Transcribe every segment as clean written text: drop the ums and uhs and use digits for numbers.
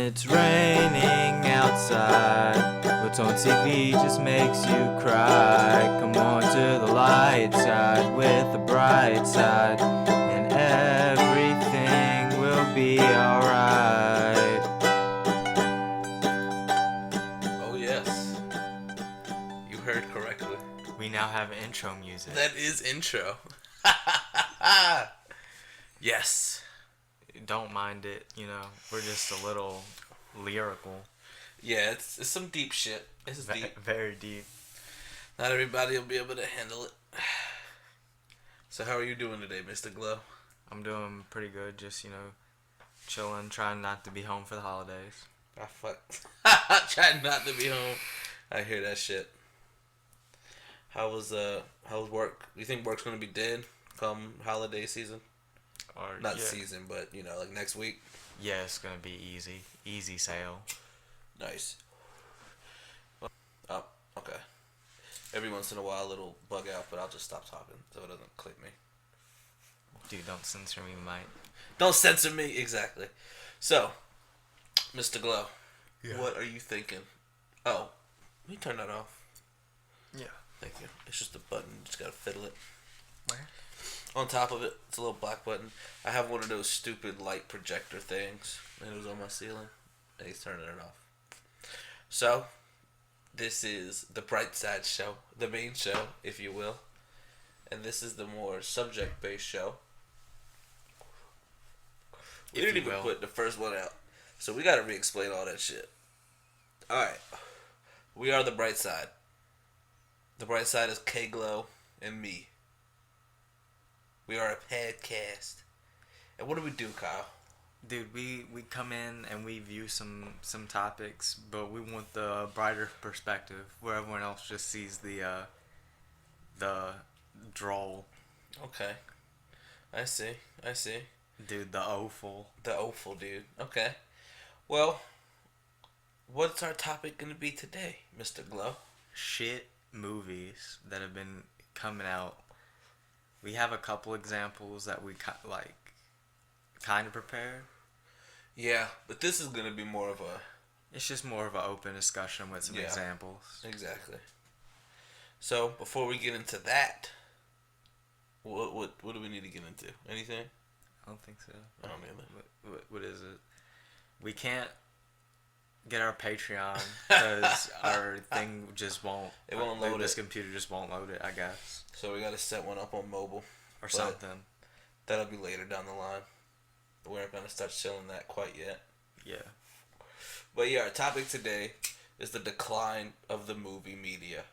it's raining outside, what's on TV just makes you cry. Come on to the light side with the bright side, and everything will be alright. Oh, yes. You heard correctly. We now have intro music. That is intro. Yes. Don't mind it, we're just a little lyrical. Yeah, it's some deep shit. It's deep. Very deep. Not everybody will be able to handle it. So how are you doing today, Mr. Glow? I'm doing pretty good, just, chilling, trying not to be home for the holidays. I fuck. Trying not to be home. I hear that shit. How's work? You think work's gonna be dead come holiday season? Or Not season, but like next week. Yeah, it's gonna be easy sale. Nice. Oh, okay. Every once in a while it'll bug out, but I'll just stop talking so it doesn't click me. Dude, don't censor me, mate. Don't censor me, exactly. So, Mr. Glow, Yeah. What are you thinking? Oh, let me turn that off. Yeah. Thank you. It's just a button. Just gotta fiddle it. Where? On top of it, it's a little black button. I have one of those stupid light projector things, and it was on my ceiling, and he's turning it off. So, this is the BrightSide show, the main show, if you will, and this is the more subject-based show. We didn't even put the first one out, so we gotta re-explain all that shit. Alright, we are the BrightSide. The BrightSide is K-Glow and me. We are a podcast. And what do we do, Kyle? Dude, we come in and we view some topics, but we want the brighter perspective, where everyone else just sees the droll. Okay. I see. Dude, the awful. The awful, dude. Okay. Well, what's our topic going to be today, Mr. Glow? Shit movies that have been coming out. We have a couple examples that we kind of prepared. Yeah, but this is going to be more of a... It's just more of an open discussion with some examples. Exactly. So, before we get into that, what do we need to get into? Anything? I don't think so. I don't either. What is it? We can't get our Patreon because our thing just won't. It won't load This it. computer just won't load it, I guess. So we got to set one up on mobile. Or something. That'll be later down the line. We aren't going to start selling that quite yet. Yeah. But yeah, our topic today is the decline of the movie media.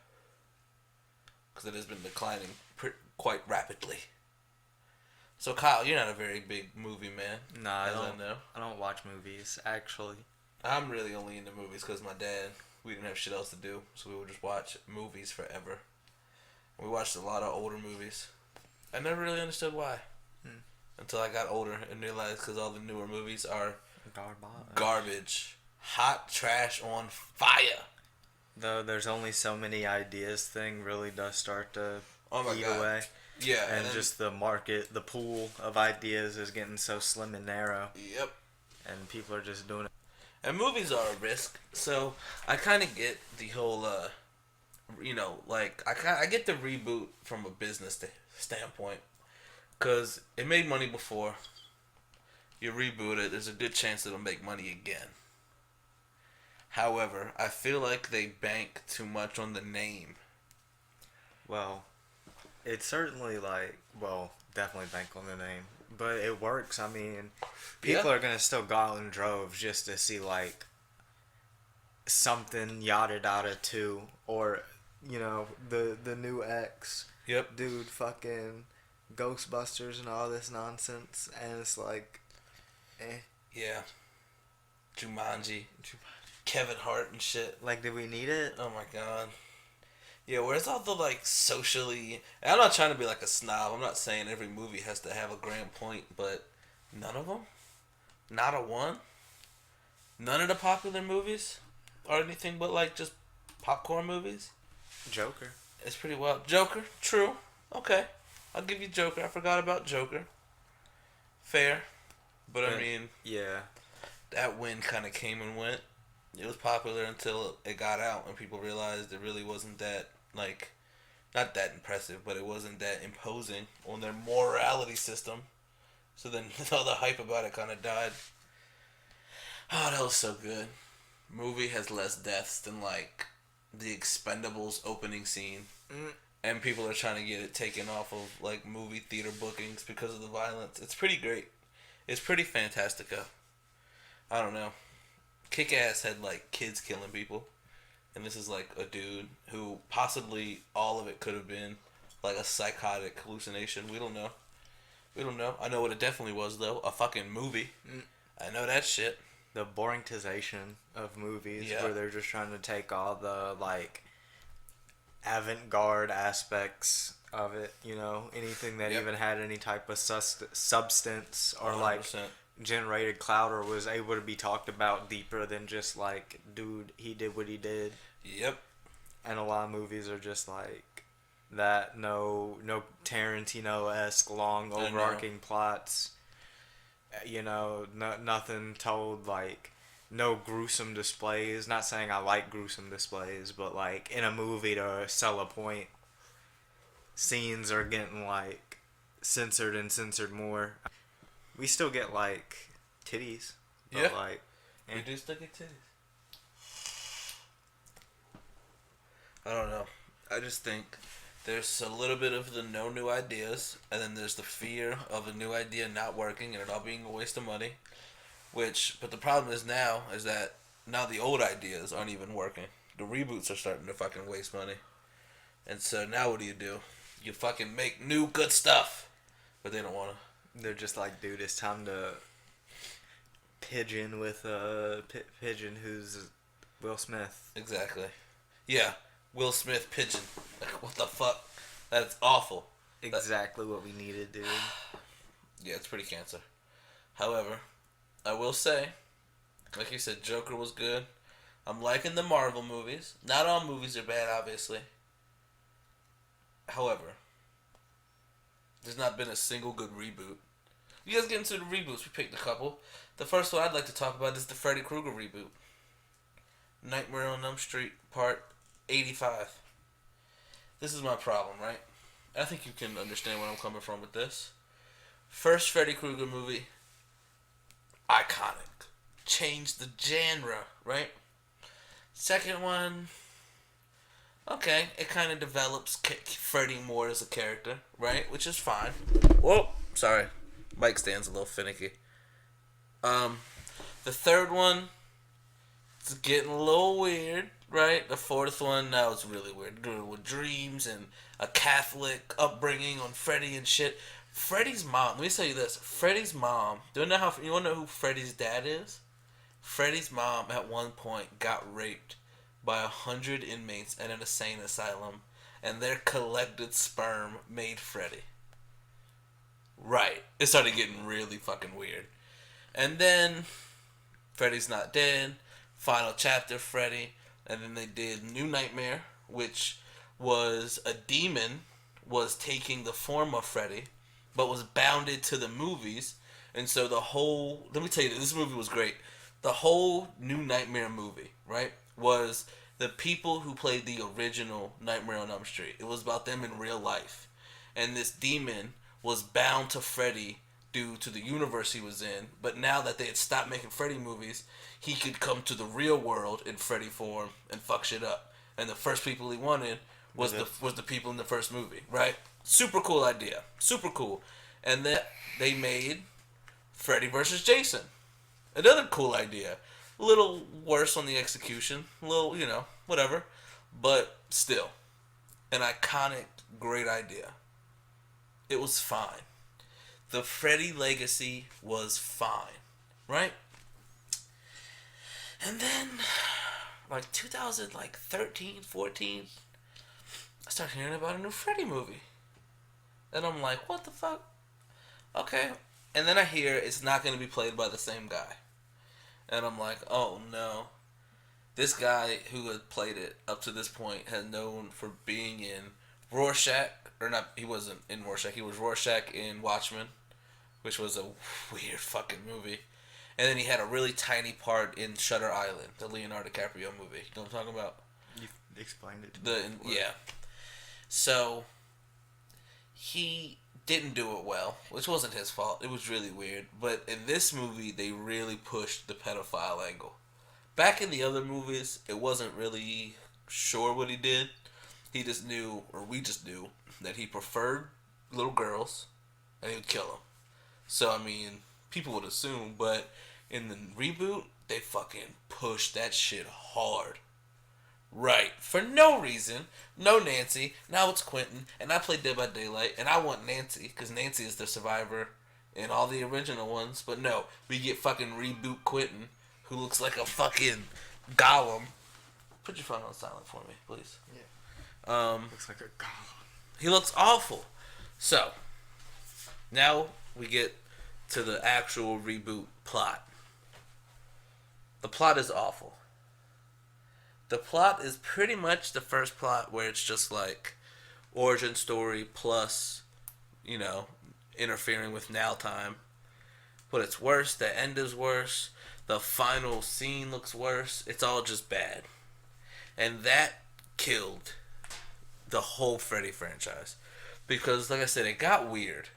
Because it has been declining quite rapidly. So Kyle, you're not a very big movie man. Nah, I don't watch movies, actually. I'm really only into movies because my dad, we didn't have shit else to do. So we would just watch movies forever. We watched a lot of older movies. I never really understood why. Until I got older and realized because all the newer movies are garbage. Hot trash on fire. Though there's only so many ideas, thing really does start to eat God. away. Yeah. And just the market, the pool of ideas is getting so slim and narrow. Yep. And people are just doing it. And movies are a risk. So I kind of get the whole, I get the reboot from a business standpoint. Because it made money before. You reboot it, there's a good chance it'll make money again. However, I feel like they bank too much on the name. Well, it's certainly definitely bank on the name. But it works. I mean, people are going to still go out in droves just to see, something yada yada 2. Or, the new X. Yep. Dude, fucking Ghostbusters and all this nonsense. And it's Yeah. Jumanji. Kevin Hart and shit. Did we need it? Oh my god. Yeah, where's all the socially... I'm not trying to be a snob. I'm not saying every movie has to have a grand point, but none of them? Not a one? None of the popular movies are anything but just popcorn movies? Joker. It's pretty wild. Joker? True. Okay. I'll give you Joker. I forgot about Joker. Fair. But I mean... Yeah. that wind kind of came and went. It was popular until it got out and people realized it really wasn't that, like, not that impressive, but it wasn't that imposing on their morality system. So then all the hype about it kind of died. Oh, that was so good. Movie has less deaths than, like, the Expendables opening scene. And people are trying to get it taken off of, like, movie theater bookings because of the violence. It's pretty great. It's pretty fantastica. I don't know. Kick-Ass had, like, kids killing people. And this is, like, a dude who possibly all of it could have been, like, a psychotic hallucination. We don't know. We don't know. I know what it definitely was, though. A fucking movie. I know that shit. The boringtization of movies, Yeah. where they're just trying to take all the, like, avant-garde aspects of it, you know, anything that even had any type of substance or 100%. like generated clout or was able to be talked about deeper than just like, dude, he did what he did. Yep. And a lot of movies are just like that, no Tarantino-esque long overarching plots, you know, nothing told, like no gruesome displays. Not saying I like gruesome displays, but like in a movie to sell a point, scenes are getting like censored more. We still get like titties, but like we do still get titties. I don't know. I just think there's a little bit of the no new ideas, and then there's the fear of a new idea not working and it all being a waste of money. But the problem is that now the old ideas aren't even working. The reboots are starting to fucking waste money. And so now what do? You fucking make new good stuff. But they don't want to. They're just like, dude, it's time to pigeon with Pigeon who's Will Smith. Exactly. Yeah, Will Smith pigeon. Like, what the fuck? That's awful. Exactly what we needed, dude. Yeah, it's pretty cancer. However, I will say, like you said, Joker was good. I'm liking the Marvel movies. Not all movies are bad, obviously. However, there's not been a single good reboot. You guys get into the reboots. We picked a couple. The first one I'd like to talk about is the Freddy Krueger reboot. Nightmare on Elm Street, Part 85. This is my problem, right? I think you can understand where I'm coming from with this. First Freddy Krueger movie, iconic. Changed the genre, right? Second one, okay, it kind of develops Freddy more as a character, right? Which is fine. Whoa, sorry. Mic stand's a little finicky. The third one, it's getting a little weird, right? The fourth one, now it's really weird. Doing it with dreams and a Catholic upbringing on Freddy and shit. Freddy's mom, let me tell you this. Freddy's mom, you want to know who Freddy's dad is? Freddy's mom at one point got raped by 100 inmates at an insane asylum, and their collected sperm made Freddy. Right. It started getting really fucking weird. And then Freddy's Not Dead, final chapter Freddy, and then they did New Nightmare, which was a demon was taking the form of Freddy, but was bounded to the movies. And so the whole, let me tell you, this movie was great. The whole New Nightmare movie, right, was the people who played the original Nightmare on Elm Street. It was about them in real life. And this demon was bound to Freddy due to the universe he was in. But now that they had stopped making Freddy movies, he could come to the real world in Freddy form and fuck shit up. And the first people he wanted was the people in the first movie, right? Super cool idea. Super cool. And then they made Freddy vs. Jason. Another cool idea. A little worse on the execution. A little, whatever. But still. An iconic, great idea. It was fine. The Freddy legacy was fine. Right? And then, 2013, 14, I started hearing about a new Freddy movie. And I'm like, what the fuck? Okay. And then I hear it's not going to be played by the same guy. And I'm like, oh no. This guy who had played it up to this point had known for being in Rorschach, or not, he wasn't in Rorschach, he was Rorschach in Watchmen, which was a weird fucking movie. And then he had a really tiny part in Shutter Island, the Leonardo DiCaprio movie. You know what I'm talking about? You explained it to me. Yeah. So he didn't do it well, which wasn't his fault. It was really weird. But in this movie, they really pushed the pedophile angle. Back in the other movies, it wasn't really sure what he did. He just knew, or we just knew, that he preferred little girls, and he would kill them. So, I mean, people would assume, but in the reboot, they fucking pushed that shit hard. Right. For no reason. No Nancy. Now it's Quentin. And I play Dead by Daylight. And I want Nancy. Because Nancy is the survivor in all the original ones. But no. We get fucking reboot Quentin. Who looks like a fucking golem. Put your phone on silent for me, please. Yeah. Looks like a golem. He looks awful. So. Now we get to the actual reboot plot. The plot is awful. The plot is pretty much the first plot where it's just like origin story plus, you know, interfering with now time. But it's worse. The end is worse. The final scene looks worse. It's all just bad. And that killed the whole Freddy franchise. Because, like I said, it got weird.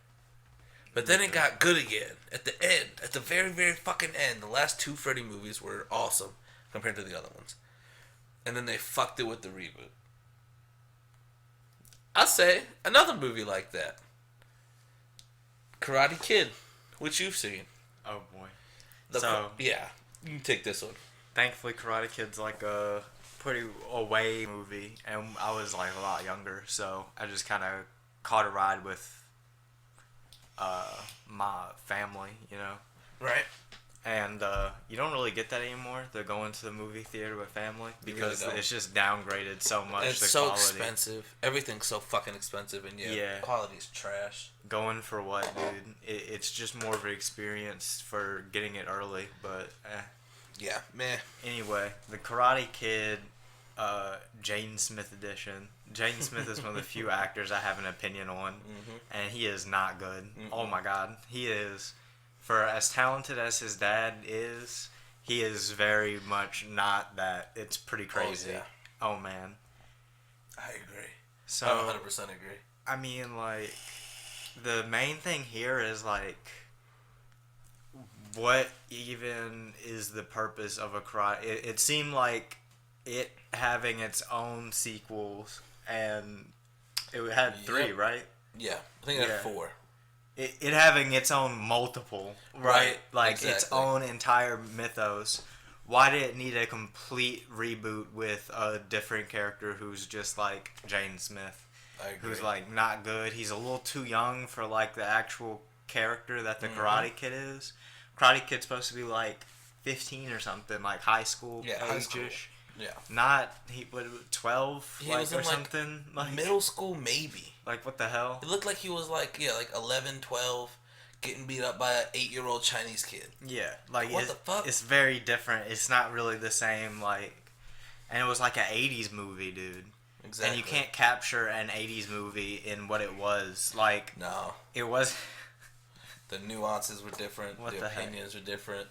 But then it got good again. At the end. At the very, very fucking end. The last two Freddy movies were awesome compared to the other ones. And then they fucked it with the reboot. I say another movie like that. Karate Kid, which you've seen. Oh boy. Yeah, you can take this one. Thankfully, Karate Kid's like a pretty away movie, and I was like a lot younger, so I just kind of caught a ride with my family, you know. Right. And you don't really get that anymore. They're going to the movie theater with family because really it's just downgraded so much. It's so expensive. Everything's so fucking expensive, and yeah, quality's trash. Going for what, dude? It's just more of an experience for getting it early, but yeah, meh. Anyway, the Karate Kid, Jaden Smith edition. Jaden Smith is one of the few actors I have an opinion on, and he is not good. Oh my god, he is. For as talented as his dad is, he is very much not that. It's pretty crazy. Oh man. I agree. So, I 100% agree. I mean, like, the main thing here is, like, what even is the purpose of a karate? It seemed like it having its own sequels, and it had 3, right? Yeah, I think it had 4. It having its own multiple, right? Like, exactly. Its own entire mythos. Why did it need a complete reboot with a different character who's just like Jaden Smith? I agree. Who's, like, not good. He's a little too young for, like, the actual character that the Karate Kid is. Karate Kid's supposed to be, like, 15 or something, like high school age-ish. Yeah. Not, 12, he like, was in, or something? Like, middle school, maybe. Like, what the hell? It looked like he was, like 11, 12, getting beat up by an 8-year-old Chinese kid. Yeah. Like, what the fuck? It's very different. It's not really the same, like... And it was like an 80s movie, dude. Exactly. And you can't capture an 80s movie in what it was. Like... No. It was... The nuances were different. The opinions were different.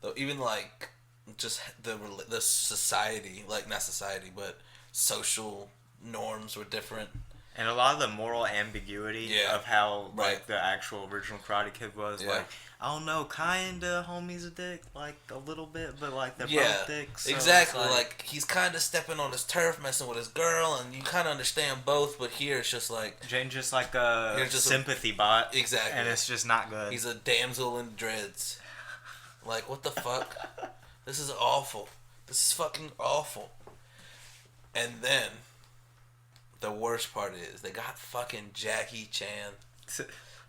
Though even, like... Just the society, like, not society, but social norms were different. And a lot of the moral ambiguity of how, like, the actual original Karate Kid was. Like, I don't know, kinda homie's a dick, like, a little bit, but, like, they're both dicks. So exactly. Like, he's kind of stepping on his turf, messing with his girl, and you kind of understand both, but here it's just like... Jane's just like a sympathy bot. Exactly. And it's just not good. He's a damsel in dreads. Like, what the fuck? This is awful. This is fucking awful. And then, the worst part is, they got fucking Jackie Chan.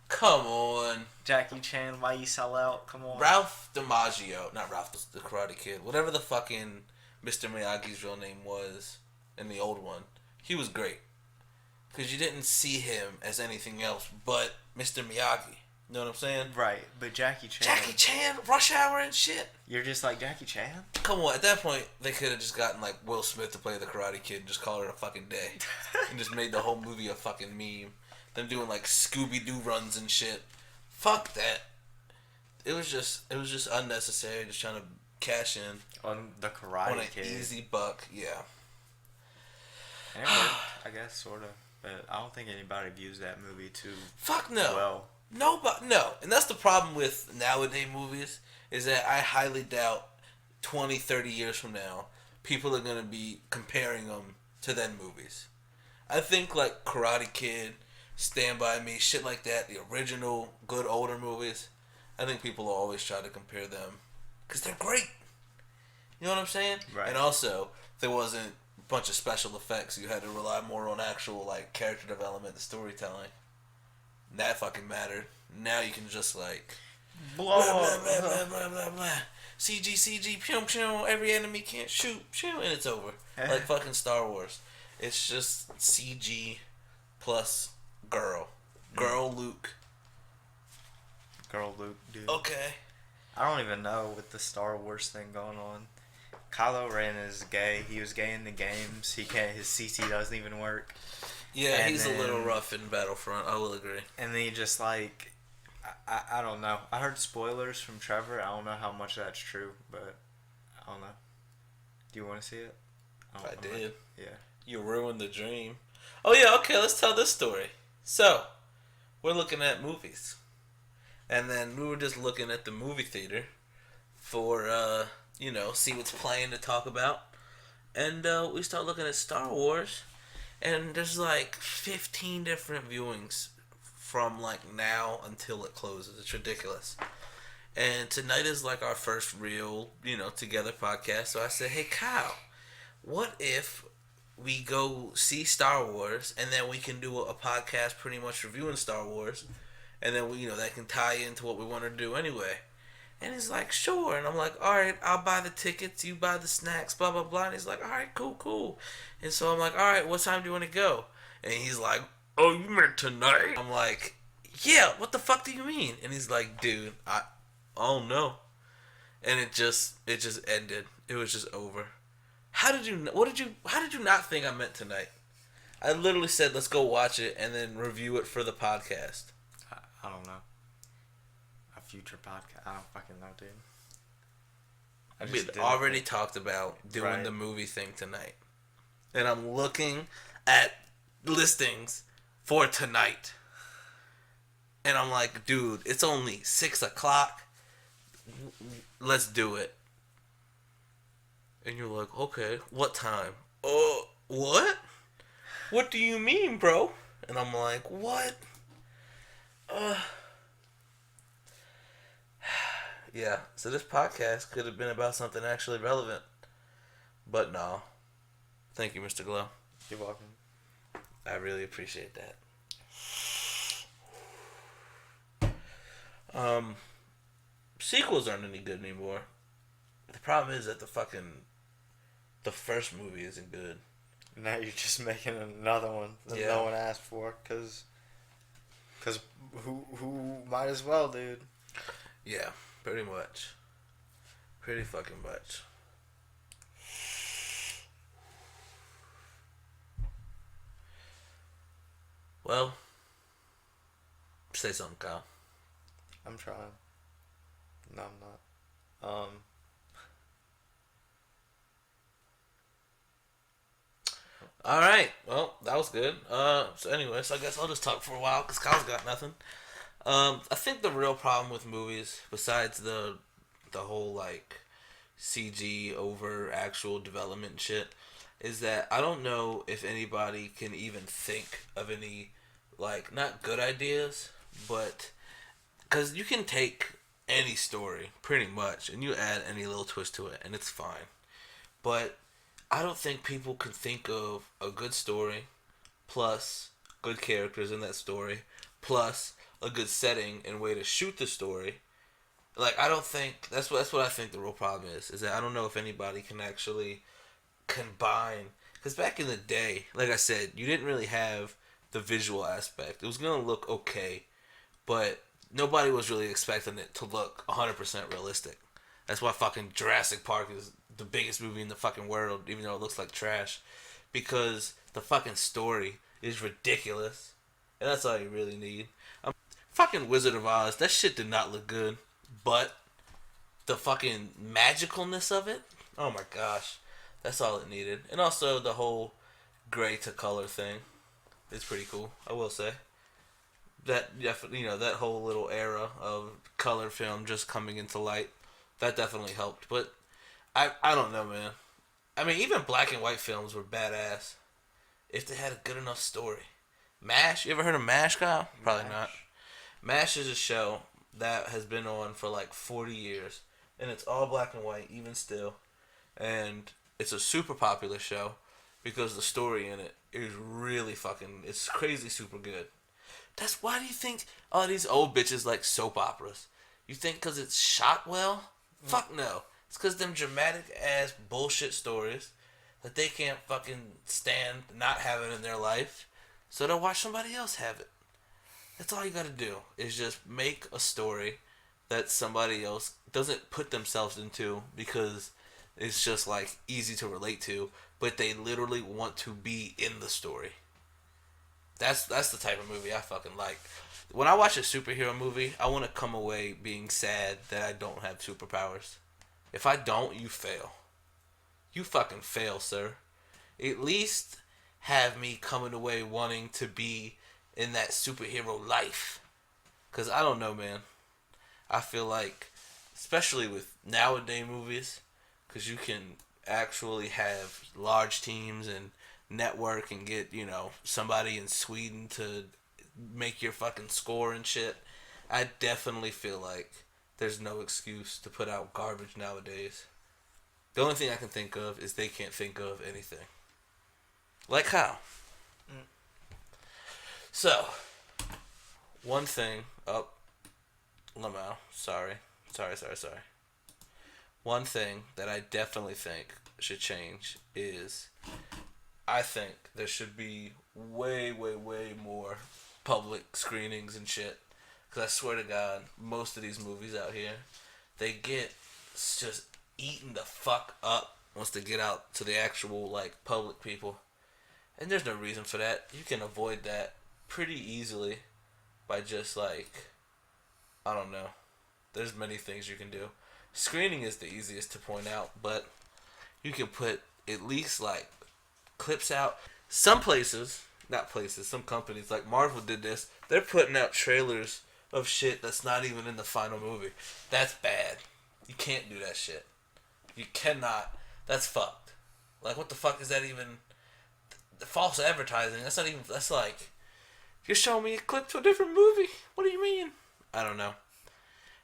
Come on. Jackie Chan, why you sell out? Come on. Ralph DiMaggio. Not Ralph, the Karate Kid. Whatever the fucking Mr. Miyagi's real name was in the old one. He was great. Because you didn't see him as anything else but Mr. Miyagi. You know what I'm saying? Right, but Jackie Chan. Jackie Chan, Rush Hour and shit. You're just like Jackie Chan? Come on, at that point, they could have just gotten, like, Will Smith to play the Karate Kid and just call it a fucking day. And just made the whole movie a fucking meme. Them doing, like, Scooby-Doo runs and shit. Fuck that. it was just unnecessary, just trying to cash in On the Karate on an Kid. easy buck. Yeah. And it worked, I guess, sort of. But I don't think anybody views that movie too Fuck no. well. No. And that's the problem with nowadays movies, is that I highly doubt 20, 30 years from now, people are going to be comparing them to then movies. I think like Karate Kid, Stand By Me, shit like that, the original good older movies, I think people will always try to compare them because they're great. You know what I'm saying? Right. And also, there wasn't a bunch of special effects. You had to rely more on actual like character development and storytelling. That fucking mattered. Now you can just like Blow blah, blah, up. blah, blah, blah, blah, blah. CG, pew, pew, every enemy can't shoot, pew, and it's over. Like fucking Star Wars. It's just CG plus girl. Girl Luke. Girl Luke, dude. Okay. I don't even know with the Star Wars thing going on. Kylo Ren is gay. He was gay in the games. He can't. His CC doesn't even work. Yeah, And he's then, a little rough in Battlefront. I will agree. And then he just like, I don't know. I heard spoilers from Trevor. I don't know how much that's true, but I don't know. Do you want to see it? I did. Yeah. You ruined the dream. Oh yeah, okay, let's tell this story. So, we're looking at movies. And then we were just looking at the movie theater for, see what's playing to talk about. And we start looking at Star Wars. And there's like 15 different viewings from like now until it closes. It's ridiculous. And tonight is like our first real, together podcast. So I said, hey, Kyle, what if we go see Star Wars and then we can do a podcast pretty much reviewing Star Wars, and then that can tie into what we want to do anyway. And he's like, sure. And I'm like, all right, I'll buy the tickets, you buy the snacks, blah blah blah. And he's like, all right, cool. And so I'm like, all right, what time do you want to go? And he's like, oh, you meant tonight? I'm like, yeah, what the fuck do you mean? And he's like, dude, I don't know. And it just ended. It was just over. How did you not think I meant tonight? I literally said, let's go watch it and then review it for the podcast. I don't know. A future podcast. I don't fucking know, dude. We had already talked about doing the movie thing tonight. And I'm looking at listings for tonight. And I'm like, dude, it's only 6 o'clock. Let's do it. And you're like, okay, what time? Oh, what? What do you mean, bro? And I'm like, what? Yeah, so this podcast could have been about something actually relevant. But no. Thank you, Mr. Glow. You're welcome. I really appreciate that. Sequels aren't any good anymore. The problem is that the first movie isn't good. Now you're just making another one that no one asked for, cause who might as well, dude. Yeah, pretty much. Pretty fucking much. Well, say something, Kyle. I'm trying. No, I'm not. All right. Well, that was good. So anyways, I guess I'll just talk for a while because Kyle's got nothing. I think the real problem with movies, besides the whole like CG over actual development shit, is that I don't know if anybody can even think of any like not good ideas, but because you can take any story pretty much and you add any little twist to it and it's fine, but I don't think people can think of a good story, plus good characters in that story, plus a good setting and way to shoot the story. Like I don't think that's what I think the real problem is that I don't know if anybody can actually combine. Because back in the day, like I said, you didn't really have the visual aspect. It was gonna look okay, but nobody was really expecting it to look 100% realistic. That's why fucking Jurassic Park is the biggest movie in the fucking world, even though it looks like trash. Because the fucking story is ridiculous. And that's all you really need. Fucking Wizard of Oz, that shit did not look good. but the fucking magicalness of it, oh my gosh, that's all it needed. And also the whole gray to color thing is pretty cool, I will say. That definitely, that whole little era of color film just coming into light, that definitely helped. But I don't know, man. I mean, even black and white films were badass if they had a good enough story. MASH, you ever heard of MASH, Kyle? Probably not. MASH is a show that has been on for like 40 years, and it's all black and white, even still. And it's a super popular show because the story in it is really fucking, it's crazy super good. That's why do you think all these old bitches like soap operas? You think because it's shot well? Fuck no. It's because them dramatic ass bullshit stories that they can't fucking stand not having in their life, so they'll watch somebody else have it. That's all you gotta do, is just make a story that somebody else doesn't put themselves into because it's just like easy to relate to, but they literally want to be in the story. That's the type of movie I fucking like. When I watch a superhero movie, I want to come away being sad that I don't have superpowers. If I don't, you fail. You fucking fail, sir. At least have me coming away wanting to be in that superhero life. Because I don't know, man. I feel like, especially with nowadays movies, because you can actually have large teams and network and get, somebody in Sweden to make your fucking score and shit. I definitely feel like there's no excuse to put out garbage nowadays. The only thing I can think of is they can't think of anything. Like how? So, one thing. Oh, Lamau. Sorry. One thing that I definitely think should change is I think there should be way, way, way more public screenings and shit. Because I swear to God, most of these movies out here, they get just eaten the fuck up once they get out to the actual, public people. And there's no reason for that. You can avoid that pretty easily by just, I don't know. There's many things you can do. Screening is the easiest to point out, but you can put at least, clips out. Some companies, like Marvel did this, they're putting out trailers of shit that's not even in the final movie. That's bad. You can't do that shit. You cannot. That's fucked. What the fuck is that even? The false advertising. That's not even. That's you're showing me a clip to a different movie. What do you mean? I don't know.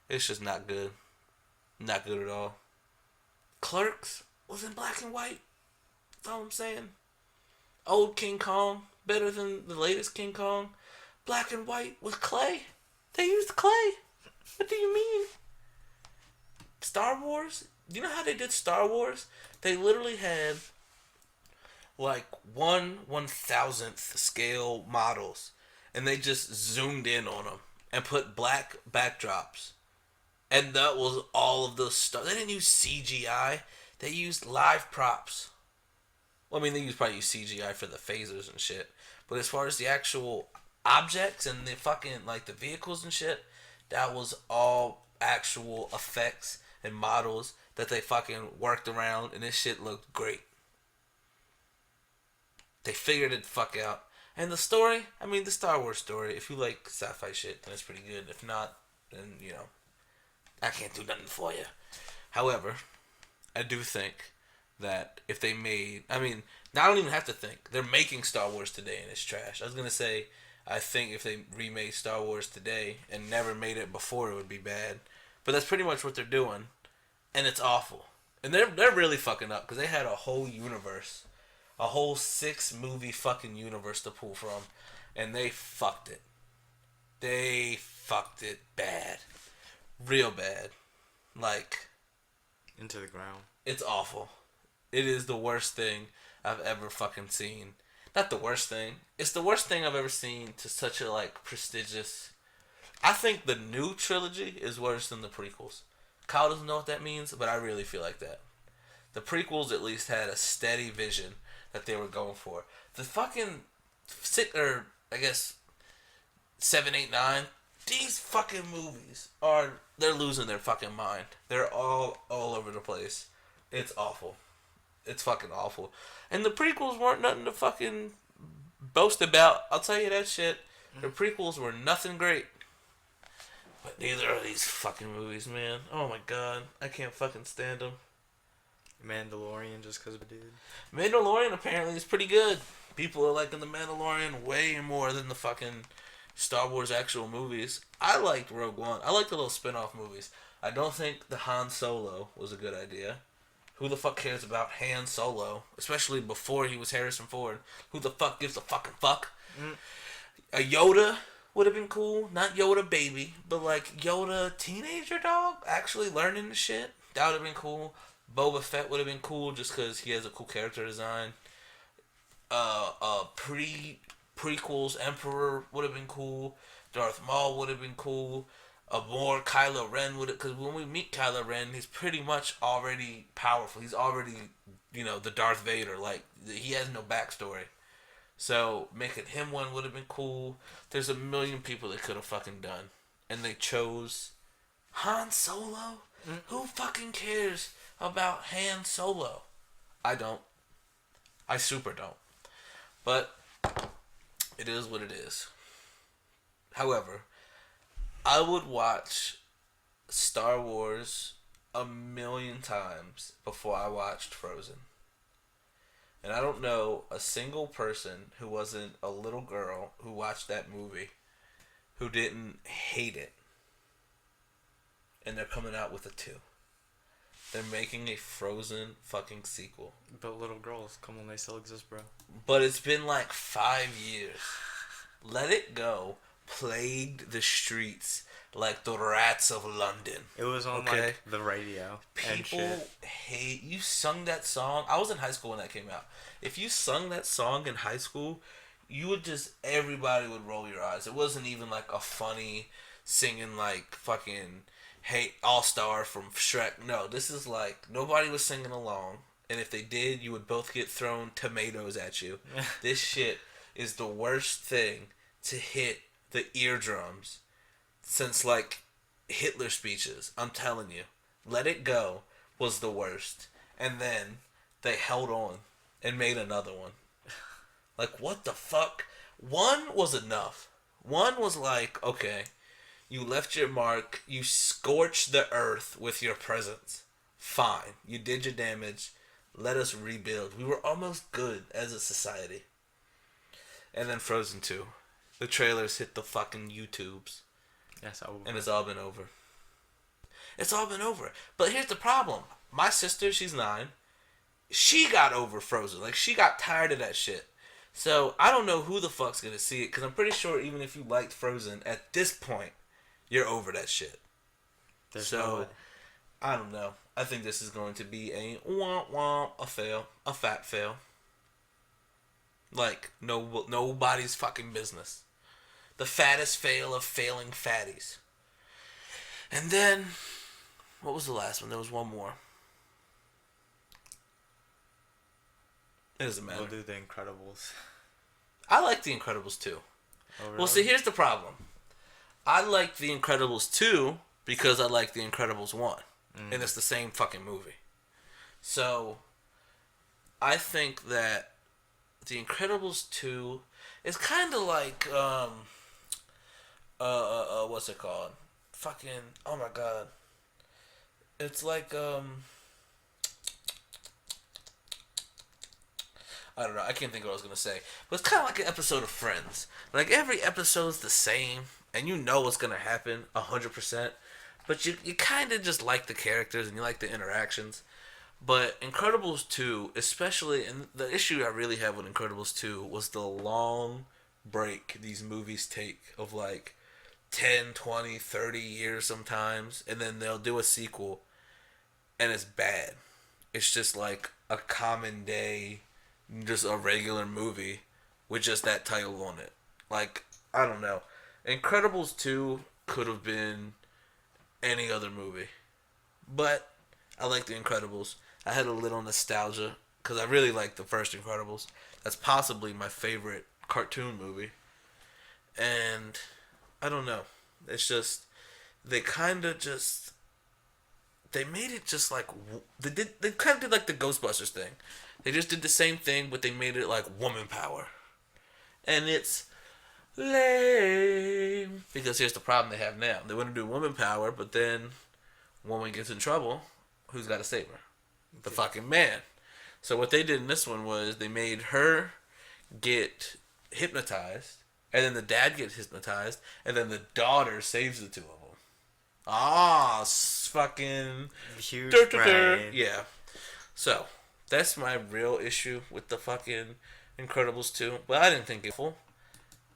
It's just not good. Not good at all. Clerks was in black and white. That's all I'm saying. Old King Kong better than the latest King Kong. Black and white with clay. They used clay. What do you mean? Star Wars? You know how they did Star Wars? They literally had 1/1000th scale models, and they just zoomed in on them and put black backdrops, and that was all of the stuff. They didn't use CGI. They used live props. Well, I mean, they probably use CGI for the phasers and shit, but as far as the actual objects and the fucking the vehicles and shit, that was all actual effects and models that they fucking worked around, and this shit looked great. They figured it the fuck out. And the story, I mean, the Star Wars story, if you like sci-fi shit, then it's pretty good. If not, then, I can't do nothing for you. However, I do think that if they made, I don't even have to think. They're making Star Wars today and it's trash. I was going to say, I think if they remade Star Wars today and never made it before, it would be bad. But that's pretty much what they're doing. And it's awful. And they're really fucking up because they had a whole universe. A whole 6-movie fucking universe to pull from. And they fucked it. They fucked it bad. Real bad. Into the ground. It's awful. It is the worst thing I've ever fucking seen. Not the worst thing. It's the worst thing I've ever seen to such a prestigious. I think the new trilogy is worse than the prequels. Kyle doesn't know what that means, but I really feel like that. The prequels at least had a steady vision that they were going for. The fucking 7, 8, 9, These fucking movies they're losing their fucking mind. They're all over the place. It's awful. It's fucking awful. And the prequels weren't nothing to fucking boast about. I'll tell you that shit. The prequels were nothing great. But neither are these fucking movies, man. Oh my god. I can't fucking stand them. Mandalorian just because of it, dude. Mandalorian apparently is pretty good. People are liking the Mandalorian way more than the fucking Star Wars actual movies. I liked Rogue One. I liked the little spin-off movies. I don't think the Han Solo was a good idea. Who the fuck cares about Han Solo? Especially before he was Harrison Ford. Who the fuck gives a fucking fuck? A Yoda would have been cool. Not Yoda baby, but like Yoda teenager dog actually learning the shit. That would have been cool. Boba Fett would have been cool just because he has a cool character design. Prequels Emperor would have been cool. Darth Maul would have been cool. A more Kylo Ren would have, because when we meet Kylo Ren, he's pretty much already powerful. He's already, the Darth Vader. Like, he has no backstory. So making him one would have been cool. There's a million people they could have fucking done, and they chose Han Solo. Who fucking cares about Han Solo? I don't. I super don't. But it is what it is. However, I would watch Star Wars a million times before I watched Frozen. And I don't know a single person who wasn't a little girl who watched that movie who didn't hate it. And they're coming out with a 2. They're making a Frozen fucking sequel. But little girls, come on, they still exist, bro. But it's been like 5 years. Let It Go plagued the streets like the rats of London. It was on like the radio. People hate you. Sung that song. I was in high school when that came out. If you sung that song in high school, you would everybody would roll your eyes. It wasn't even like a funny singing like fucking Hey All Star from Shrek. No, this is like nobody was singing along, and if they did, you would both get thrown tomatoes at you. This shit is the worst thing to hit the eardrums since like Hitler speeches. I'm telling you, Let It Go was the worst, and then they held on and made another one. Like, what the fuck? One was enough. One was like, okay, you left your mark, you scorched the earth with your presence. Fine, you did your damage. Let us rebuild. We were almost good as a society. And then Frozen 2. The trailers hit the fucking YouTubes. Yes, and it's all been over. It's all been over. But here's the problem. My sister, she's 9. She got over Frozen. Like, she got tired of that shit. So, I don't know who the fuck's gonna see it. Because I'm pretty sure even if you liked Frozen, at this point, you're over that shit. There's no way. I don't know. I think this is going to be a womp womp, a fail. A fat fail. Like, nobody's fucking business. The fattest fail of failing fatties. And then, what was the last one? There was one more. It doesn't matter. We'll do The Incredibles. I like The Incredibles 2. Oh, really? Well, see, here's the problem. I like The Incredibles 2 because I like The Incredibles 1. And it's the same fucking movie. So, I think that The Incredibles 2 is kind of like, what's it called? Fucking, oh my god. It's like, I don't know, I can't think of what I was gonna say. But it's kind of like an episode of Friends. Like, every episode's the same, and you know what's gonna happen 100%. But you kind of just like the characters, and you like the interactions. But Incredibles 2, especially, and the issue I really have with Incredibles 2 was the long break these movies take of like 10, 20, 30 years sometimes, and then they'll do a sequel, and it's bad. It's just like a common day, just a regular movie with just that title on it. Like, I don't know. Incredibles 2 could have been any other movie. But I like The Incredibles. I had a little nostalgia because I really like the first Incredibles. That's possibly my favorite cartoon movie. And I don't know. It's just they kind of just they made it just like they kind of did like the Ghostbusters thing. They just did the same thing, but they made it like woman power, and it's lame. Because here's the problem they have now: they want to do woman power, but then woman gets in trouble. Who's got to save her? The fucking man. So what they did in this one was they made her get hypnotized, and then the dad gets hypnotized, and then the daughter saves the two of them. Ah, fucking Huge brain. yeah. So that's my real issue with the fucking Incredibles 2. But I didn't think it full,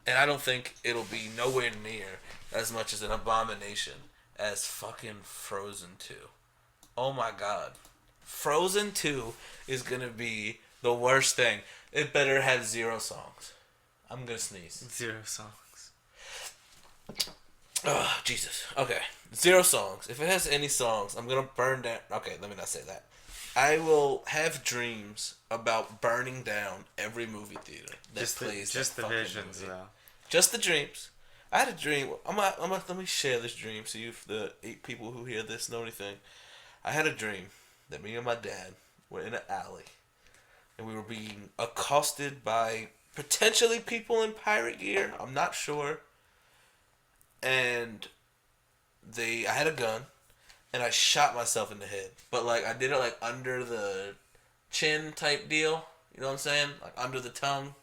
and I don't think it'll be nowhere near as much as an abomination as fucking Frozen 2. Oh my god, Frozen 2 is gonna be the worst thing. It better have 0 songs. I'm gonna sneeze. 0 songs. Oh, Jesus. Okay. 0 songs. If it has any songs, I'm gonna burn down. Okay, let me not say that. I will have dreams about burning down every movie theater that plays just that the fucking visions, movie. though. Just the dreams. I had a dream. Let me share this dream so you, the 8 people who hear this, know anything. I had a dream that me and my dad were in an alley, and we were being accosted by potentially people in pirate gear. I'm not sure. And I had a gun, and I shot myself in the head. But like I did it like under the chin type deal. You know what I'm saying? Like under the tongue.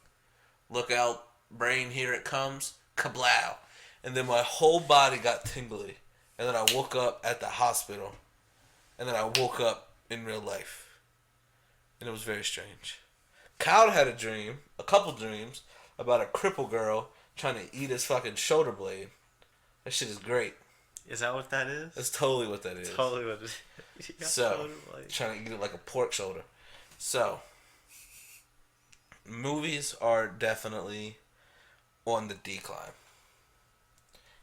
Look out, brain, here it comes. Kablow. And then my whole body got tingly. And then I woke up at the hospital. And then I woke up in real life. And it was very strange. Kyle had a couple dreams, about a crippled girl trying to eat his fucking shoulder blade. That shit is great. Is that what that is? That's totally what that is. Totally what it is. So, trying to eat it like a pork shoulder. So, movies are definitely on the decline.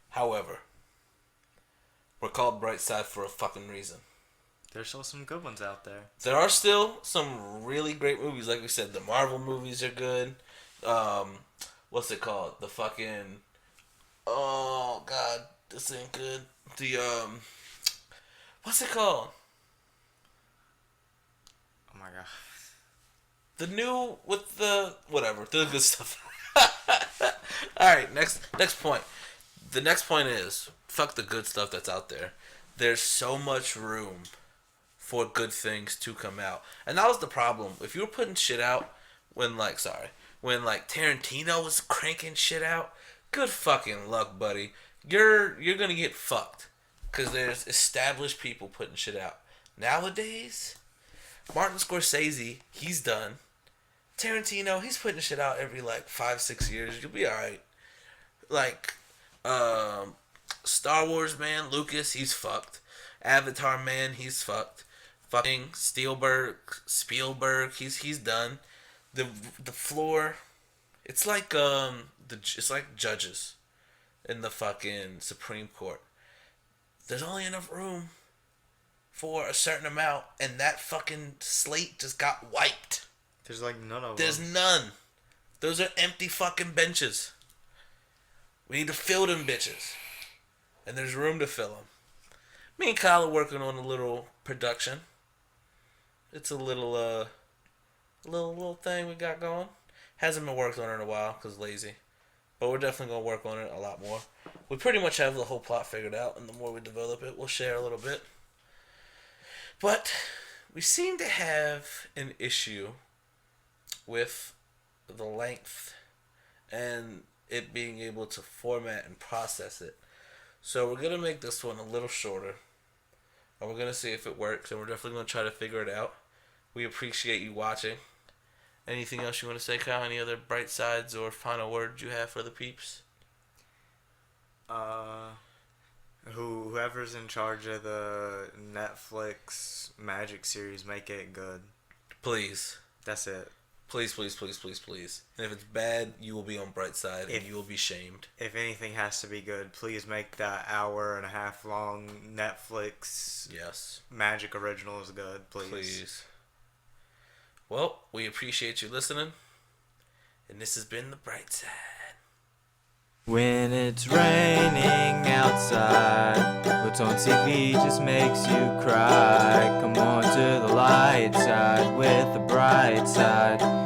However, we're called BrightSide for a fucking reason. There's still some good ones out there. There are still some really great movies. Like we said, the Marvel movies are good. What's it called? The fucking... Oh, God. This ain't good. The, what's it called? Oh, my God. The new... With the... Whatever. The good stuff. Alright, next point. The next point is... Fuck the good stuff that's out there. There's so much room for good things to come out. And that was the problem. If you were putting shit out when Tarantino was cranking shit out, good fucking luck, buddy. You're gonna get fucked. Because there's established people putting shit out. Nowadays, Martin Scorsese, he's done. Tarantino, he's putting shit out every 5-6 years. You'll be alright. Star Wars, man, Lucas, he's fucked. Avatar, man, he's fucked. Fucking Spielberg, he's done. The floor, it's like judges in the fucking Supreme Court. There's only enough room for a certain amount, and that fucking slate just got wiped. There's none of them. There's none. Those are empty fucking benches. We need to fill them bitches. And there's room to fill them. Me and Kyle are working on a little production. It's a little thing we got going. Hasn't been worked on in a while because lazy. But we're definitely going to work on it a lot more. We pretty much have the whole plot figured out, and the more we develop it, we'll share a little bit. But we seem to have an issue with the length and it being able to format and process it. So we're going to make this one a little shorter. And we're going to see if it works, and we're definitely going to try to figure it out. We appreciate you watching. Anything else you want to say, Kyle? Any other bright sides or final words you have for the peeps? Whoever's in charge of the Netflix Magic series, make it good. Please. That's it. Please, please, please, please, please. And if it's bad, you will be on BrightSide and you will be shamed. If anything has to be good, please make that 1.5 hour long Netflix Magic originals good, please. Please. Well, we appreciate you listening. And this has been the BrightSide. When it's raining outside, what's on TV just makes you cry. Come on to the light side with the bright side.